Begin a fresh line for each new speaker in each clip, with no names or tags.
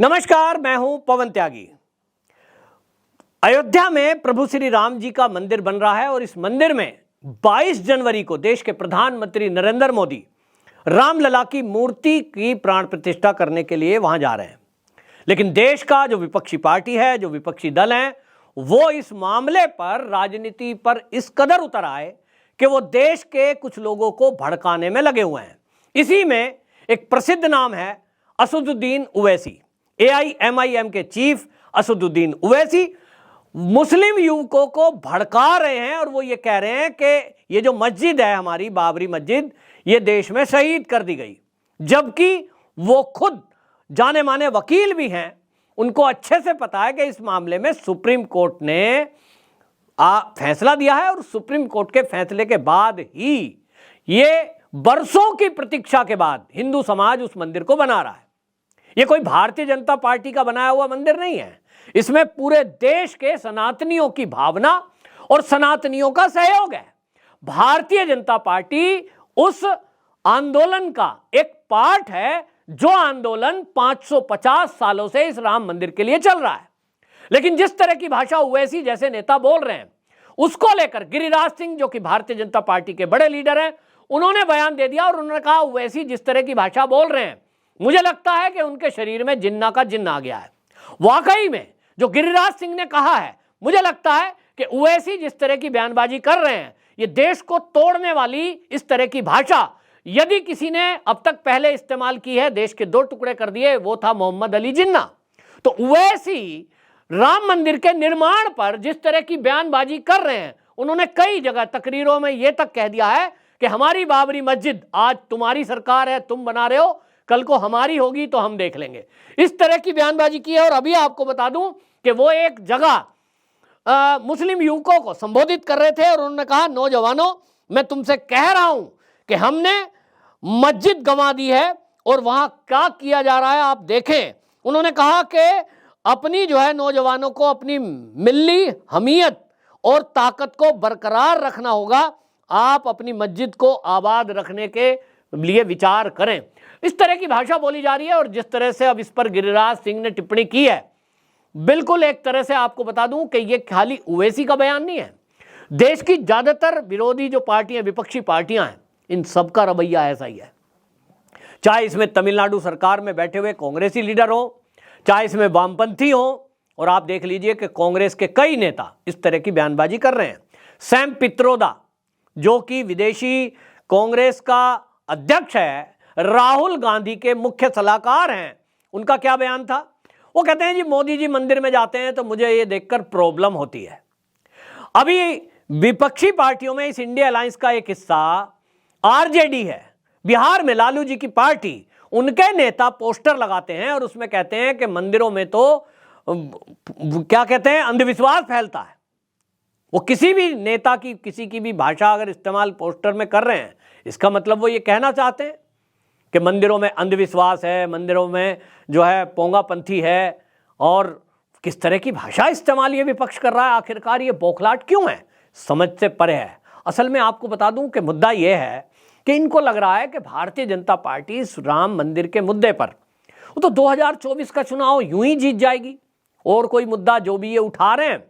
नमस्कार, मैं हूं पवन त्यागी। अयोध्या में प्रभु श्री राम जी का मंदिर बन रहा है और इस मंदिर में 22 जनवरी को देश के प्रधानमंत्री नरेंद्र मोदी रामलला की मूर्ति की प्राण प्रतिष्ठा करने के लिए वहां जा रहे हैं। लेकिन देश का जो विपक्षी पार्टी है, जो विपक्षी दल है, वो इस मामले पर, राजनीति पर इस कदर उतर आए कि वो देश के कुछ लोगों को भड़काने में लगे हुए हैं। इसी में एक प्रसिद्ध नाम है असदुद्दीन ओवैसी। AIMIM के चीफ असदुद्दीन ओवैसी मुस्लिम युवकों को भड़का रहे हैं और वो ये कह रहे हैं कि ये जो मस्जिद है, हमारी बाबरी मस्जिद, ये देश में शहीद कर दी गई। जबकि वो खुद जाने माने वकील भी हैं, उनको अच्छे से पता है कि इस मामले में सुप्रीम कोर्ट ने फैसला दिया है और सुप्रीम कोर्ट के फैसले के बाद ही, ये बरसों की प्रतीक्षा के बाद, हिंदू समाज उस मंदिर को बना रहा है। ये कोई भारतीय जनता पार्टी का बनाया हुआ मंदिर नहीं है। इसमें पूरे देश के सनातनियों की भावना और सनातनियों का सहयोग है। भारतीय जनता पार्टी उस आंदोलन का एक पार्ट है, जो आंदोलन 550 सालों से इस राम मंदिर के लिए चल रहा है। लेकिन जिस तरह की भाषा ओवैसी जैसे नेता बोल रहे हैं, उसको लेकर गिरिराज सिंह, जो कि भारतीय जनता पार्टी के बड़े लीडर हैं, उन्होंने बयान दे दिया और उन्होंने कहा ओवैसी जिस तरह की भाषा बोल रहे हैं, मुझे लगता है कि उनके शरीर में जिन्ना का जिन्न आ गया है। वाकई में जो गिरिराज सिंह ने कहा है, मुझे लगता है कि ओवैसी जिस तरह की बयानबाजी कर रहे हैं, ये देश को तोड़ने वाली इस तरह की भाषा यदि किसी ने अब तक पहले इस्तेमाल की है, देश के दो टुकड़े कर दिए, वो था मोहम्मद अली जिन्ना। तो ओवैसी राम मंदिर के निर्माण पर जिस तरह की बयानबाजी कर रहे हैं, उन्होंने कई जगह तकरीरों में यह तक कह दिया है कि हमारी बाबरी मस्जिद आज तुम्हारी सरकार है, तुम बना रहे हो, कल को हमारी होगी तो हम देख लेंगे। इस तरह की बयानबाजी की है। और अभी आपको बता दूं कि वो एक जगह मुस्लिम युवकों को संबोधित कर रहे थे और उन्होंने कहा, नौजवानों, मैं तुमसे कह रहा हूं कि हमने मस्जिद गंवा दी है और वहां क्या किया जा रहा है आप देखें। उन्होंने कहा कि अपनी जो है नौजवानों को अपनी मिल्ली हमीयत और ताकत को बरकरार रखना होगा। आप अपनी मस्जिद को आबाद रखने के लिए विचार करें। इस तरह की भाषा बोली जा रही है। और जिस तरह से अब इस पर गिरिराज सिंह ने टिप्पणी की है, बिल्कुल एक तरह से आपको बता दूं कि ये खाली ओवैसी का बयान नहीं है। देश की ज्यादातर विरोधी जो पार्टियां, विपक्षी पार्टियां हैं, इन सबका रवैया ऐसा ही है। चाहे इसमें तमिलनाडु सरकार में बैठे हुए कांग्रेसी लीडर हो, चाहे इसमें वामपंथी हो, और आप देख लीजिए कि कांग्रेस के कई नेता इस तरह की बयानबाजी कर रहे हैं। सैम पित्रोदा, जो कि विदेशी कांग्रेस का अध्यक्ष है, राहुल गांधी के मुख्य सलाहकार हैं, उनका क्या बयान था? वो कहते हैं, जी मोदी जी मंदिर में जाते हैं तो मुझे ये देखकर प्रॉब्लम होती है। अभी विपक्षी पार्टियों में इस इंडिया अलायंस का एक हिस्सा आरजेडी है। बिहार में लालू जी की पार्टी, उनके नेता पोस्टर लगाते हैं और उसमें कहते हैं कि मंदिरों में तो क्या कहते हैं, अंधविश्वास फैलता है। वो किसी भी नेता की, किसी की भी भाषा अगर इस्तेमाल पोस्टर में कर रहे हैं, इसका मतलब वो ये कहना चाहते हैं कि मंदिरों में अंधविश्वास है, मंदिरों में जो है पोंगापंथी है। और किस तरह की भाषा इस्तेमाल ये विपक्ष कर रहा है, आखिरकार ये बौखलाहट क्यों है, समझ से परे है। असल में आपको बता दूं कि मुद्दा ये है कि इनको लग रहा है कि भारतीय जनता पार्टी इस राम मंदिर के मुद्दे पर वो तो 2024 का चुनाव यूं ही जीत जाएगी। और कोई मुद्दा जो भी ये उठा रहे हैं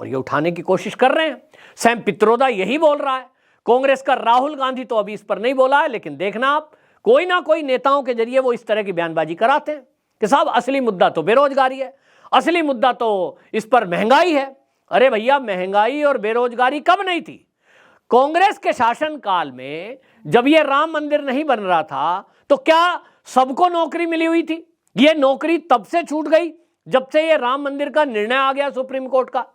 और ये उठाने की कोशिश कर रहे हैं, सैम पित्रोदा यही बोल रहा है। कांग्रेस का राहुल गांधी तो अभी इस पर नहीं बोला है, लेकिन देखना आप, कोई ना कोई नेताओं के जरिए वो इस तरह की बयानबाजी कराते हैं कि साहब असली मुद्दा तो बेरोजगारी है, असली मुद्दा तो इस पर महंगाई है। अरे भैया, महंगाई और बेरोजगारी कब नहीं थी? कांग्रेस के शासनकाल में जब ये राम मंदिर नहीं बन रहा था तो क्या सबको नौकरी मिली हुई थी? ये नौकरी तब से छूट गई जब से ये राम मंदिर का निर्णय आ गया सुप्रीम कोर्ट का।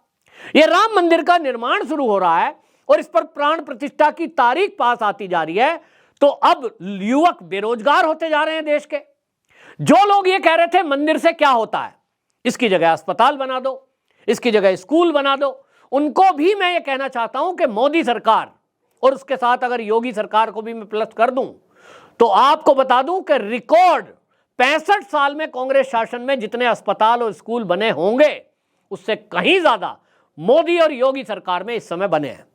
ये राम मंदिर का निर्माण शुरू हो रहा है और इस पर प्राण प्रतिष्ठा की तारीख पास आती जा रही है, तो अब युवक बेरोजगार होते जा रहे हैं देश के। जो लोग ये कह रहे थे मंदिर से क्या होता है, इसकी जगह अस्पताल बना दो, इसकी जगह स्कूल बना दो, उनको भी मैं ये कहना चाहता हूं कि मोदी सरकार, और उसके साथ अगर योगी सरकार को भी मैं प्लस कर दूं, तो आपको बता दूं कि रिकॉर्ड 65 साल में कांग्रेस शासन में जितने अस्पताल और स्कूल बने होंगे, उससे कहीं ज्यादा मोदी और योगी सरकार में इस समय बने हैं।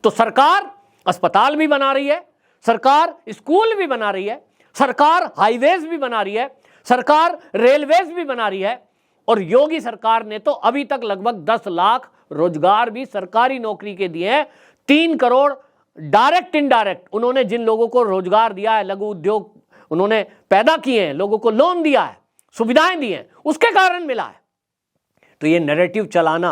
तो सरकार अस्पताल भी बना रही है, सरकार स्कूल भी बना रही है, सरकार हाईवेज भी बना रही है, सरकार रेलवेज भी बना रही है, और योगी सरकार ने तो अभी तक लगभग 10 लाख रोजगार भी सरकारी नौकरी के दिए हैं। 3 करोड़ डायरेक्ट इनडायरेक्ट उन्होंने जिन लोगों को रोजगार दिया है, लघु उद्योग उन्होंने पैदा किए हैं, लोगों को लोन दिया है, सुविधाएं दी हैं, उसके कारण मिला है। तो ये नैरेटिव चलाना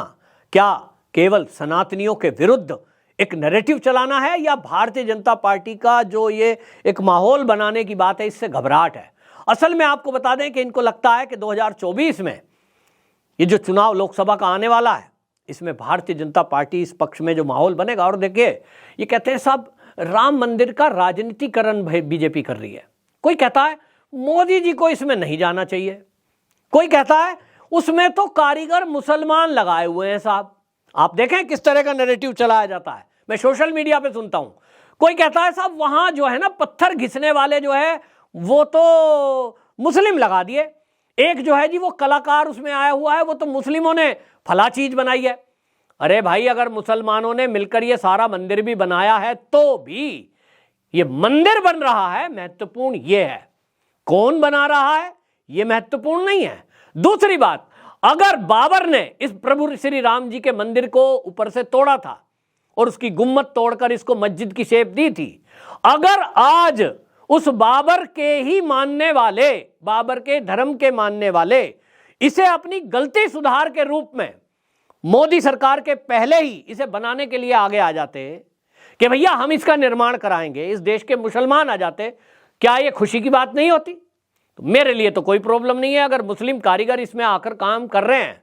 क्या केवल सनातनियों के विरुद्ध एक नैरेटिव चलाना है, या भारतीय जनता पार्टी का जो ये एक माहौल बनाने की बात है, इससे घबराहट है? असल में आपको बता दें कि इनको लगता है कि 2024 में ये जो चुनाव लोकसभा का आने वाला है, इसमें भारतीय जनता पार्टी इस पक्ष में जो माहौल बनेगा, और देखिए ये कहते हैं साहब राम मंदिर का राजनीतिकरण बीजेपी कर रही है। कोई कहता है मोदी जी को इसमें नहीं जाना चाहिए, कोई कहता है उसमें तो कारीगर मुसलमान लगाए हुए हैं साहब। आप देखें किस तरह का नैरेटिव चलाया जाता है, मैं सोशल मीडिया पे सुनता हूं। कोई कहता है साहब वहां जो है ना पत्थर घिसने वाले जो है वो तो मुस्लिम लगा दिए, एक जो है जी वो कलाकार उसमें आया हुआ है, वो तो मुस्लिमों ने फला चीज बनाई है। अरे भाई, अगर मुसलमानों ने मिलकर ये सारा मंदिर भी बनाया है तो भी ये मंदिर बन रहा है, महत्वपूर्ण ये है। कौन बना रहा है ये महत्वपूर्ण नहीं है। दूसरी बात, अगर बाबर ने इस प्रभु श्री राम जी के मंदिर को ऊपर से तोड़ा था और उसकी गुम्मद तोड़कर इसको मस्जिद की शेप दी थी, अगर आज उस बाबर के ही मानने वाले, बाबर के धर्म के मानने वाले इसे अपनी गलती सुधार के रूप में मोदी सरकार के पहले ही इसे बनाने के लिए आगे आ जाते कि भैया हम इसका निर्माण कराएंगे, इस देश के मुसलमान आ जाते, क्या ये खुशी की बात नहीं होती? तो मेरे लिए तो कोई प्रॉब्लम नहीं है अगर मुस्लिम कारीगर इसमें आकर काम कर रहे हैं,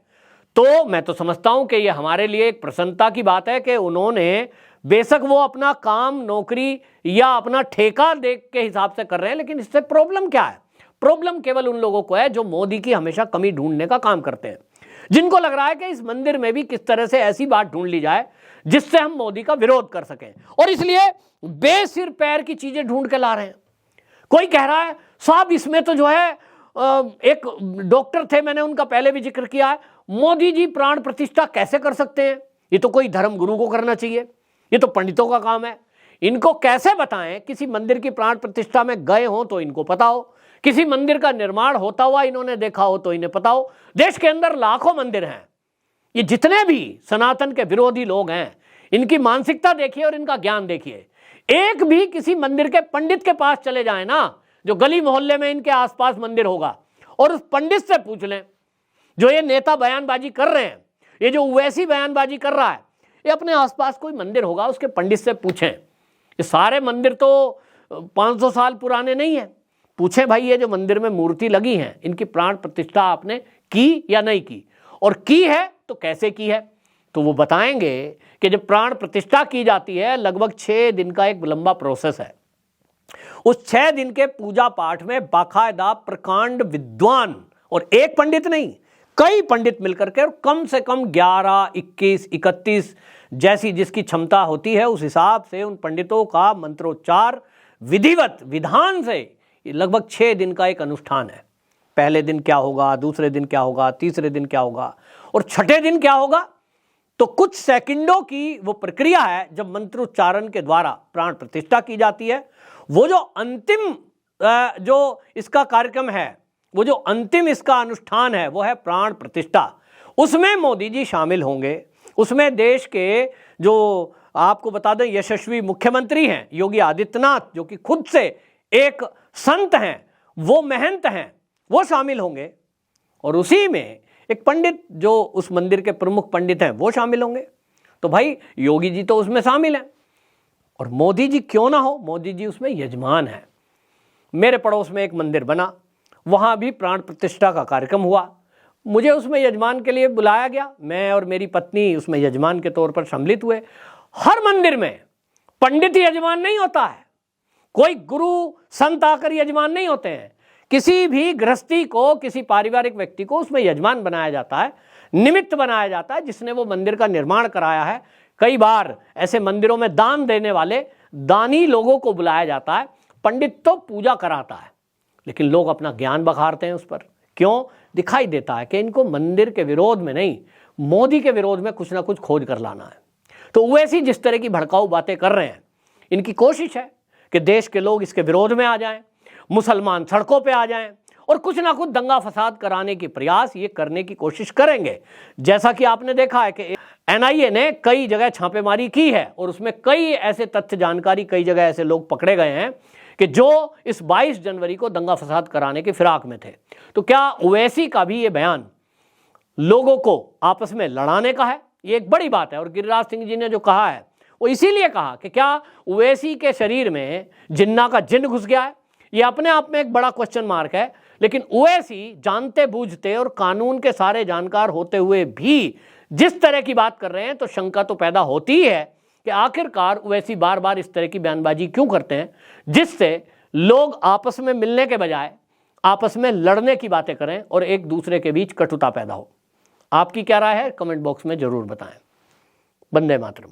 तो मैं तो समझता हूं कि ये हमारे लिए एक प्रसन्नता की बात है कि उन्होंने, बेशक वो अपना काम, नौकरी या अपना ठेका देख के हिसाब से कर रहे हैं, लेकिन इससे प्रॉब्लम क्या है? प्रॉब्लम केवल उन लोगों को है जो मोदी की हमेशा कमी ढूंढने का काम करते हैं, जिनको लग रहा है कि इस मंदिर में भी किस तरह से ऐसी बात ढूंढ ली जाए जिससे हम मोदी का विरोध कर सकें, और इसलिए बेसिर पैर की चीजें ढूंढ के ला रहे हैं। कोई कह रहा है साहब इसमें तो जो है एक डॉक्टर थे, मैंने उनका पहले भी जिक्र किया है, मोदी जी प्राण प्रतिष्ठा कैसे कर सकते हैं? ये तो कोई धर्म गुरु को करना चाहिए, ये तो पंडितों का काम है। इनको कैसे बताएं? किसी मंदिर की प्राण प्रतिष्ठा में गए हो तो इनको पता हो, किसी मंदिर का निर्माण होता हुआ इन्होंने देखा हो तो इन्हें पता हो। देश के अंदर लाखों मंदिर हैं, ये जितने भी सनातन के विरोधी लोग हैं इनकी मानसिकता देखिए और इनका ज्ञान देखिए। एक भी किसी मंदिर के पंडित के पास चले जाए ना, जो गली मोहल्ले में इनके आसपास मंदिर होगा, और उस पंडित से पूछ लें, जो ये नेता बयानबाजी कर रहे हैं, ये जो वैसी बयानबाजी कर रहा है, ये अपने आसपास कोई मंदिर होगा उसके पंडित से पूछें। ये सारे मंदिर तो 500 साल पुराने नहीं है, पूछें भाई ये जो मंदिर में मूर्ति लगी है इनकी प्राण प्रतिष्ठा आपने की या नहीं की, और की है तो कैसे की है? तो वो बताएंगे कि जब प्राण प्रतिष्ठा की जाती है लगभग 6 दिन का एक लंबा प्रोसेस है। उस 6 दिन के पूजा पाठ में बाकायदा प्रकांड विद्वान, और एक पंडित नहीं कई पंडित मिलकर के, और कम से कम 11, 21, 31 जैसी जिसकी क्षमता होती है उस हिसाब से उन पंडितों का मंत्रोच्चार विधिवत विधान से लगभग 6 दिन का एक अनुष्ठान है। पहले दिन क्या होगा, दूसरे दिन क्या होगा, तीसरे दिन क्या होगा, और छठे दिन क्या होगा? तो कुछ सेकंडों की वो प्रक्रिया है जब मंत्रोच्चारण के द्वारा प्राण प्रतिष्ठा की जाती है। वो जो अंतिम जो इसका कार्यक्रम है, वो जो अंतिम इसका अनुष्ठान है, वो है प्राण प्रतिष्ठा। उसमें मोदी जी शामिल होंगे, उसमें देश के जो आपको बता दें यशस्वी मुख्यमंत्री हैं योगी आदित्यनाथ, जो कि खुद से एक संत हैं, वो महंत हैं, वो शामिल होंगे, और उसी में एक पंडित जो उस मंदिर के प्रमुख पंडित हैं वो शामिल होंगे। तो भाई योगी जी तो उसमें शामिल हैं, और मोदी जी क्यों ना हो, मोदी जी उसमें यजमान है। मेरे पड़ोस में एक मंदिर बना, वहाँ भी प्राण प्रतिष्ठा का कार्यक्रम हुआ, मुझे उसमें यजमान के लिए बुलाया गया, मैं और मेरी पत्नी उसमें यजमान के तौर पर सम्मिलित हुए। हर मंदिर में पंडित यजमान नहीं होता है, कोई गुरु संत आकर यजमान नहीं होते हैं। किसी भी गृहस्थी को, किसी पारिवारिक व्यक्ति को उसमें यजमान बनाया जाता है, निमित्त बनाया जाता है, जिसने वो मंदिर का निर्माण कराया है। कई बार ऐसे मंदिरों में दान देने वाले दानी लोगों को बुलाया जाता है। पंडित तो पूजा कराता है, लेकिन लोग अपना ज्ञान बखारते हैं उस पर। क्यों? दिखाई देता है कि इनको मंदिर के विरोध में नहीं, मोदी के विरोध में कुछ ना कुछ खोज कर लाना है। तो वैसी जिस तरह की भड़काऊ बातें कर रहे हैं, इनकी कोशिश है कि देश के लोग इसके विरोध में आ जाएं, मुसलमान सड़कों पे आ जाएं, और कुछ ना कुछ दंगा फसाद कराने की प्रयास ये करने की कोशिश करेंगे। जैसा कि आपने देखा है कि एनआईए ने कई जगह छापेमारी की है और उसमें कई ऐसे तथ्य जानकारी, कई जगह ऐसे लोग पकड़े गए हैं कि जो इस 22 जनवरी को दंगा फसाद कराने के फिराक में थे। तो क्या ओवैसी का भी ये बयान लोगों को आपस में लड़ाने का है? ये एक बड़ी बात है। और गिरिराज सिंह जी ने जो कहा है वो इसीलिए कहा कि क्या ओवैसी के शरीर में जिन्ना का जिन्न घुस गया है? ये अपने आप में एक बड़ा क्वेश्चन मार्क है। लेकिन ओवैसी जानते बूझते और कानून के सारे जानकार होते हुए भी जिस तरह की बात कर रहे हैं, तो शंका तो पैदा होती ही है कि आखिरकार ओवैसी बार बार इस तरह की बयानबाजी क्यों करते हैं, जिससे लोग आपस में मिलने के बजाय आपस में लड़ने की बातें करें और एक दूसरे के बीच कटुता पैदा हो। आपकी क्या राय है? कमेंट बॉक्स में जरूर बताएं। वंदे मातरम।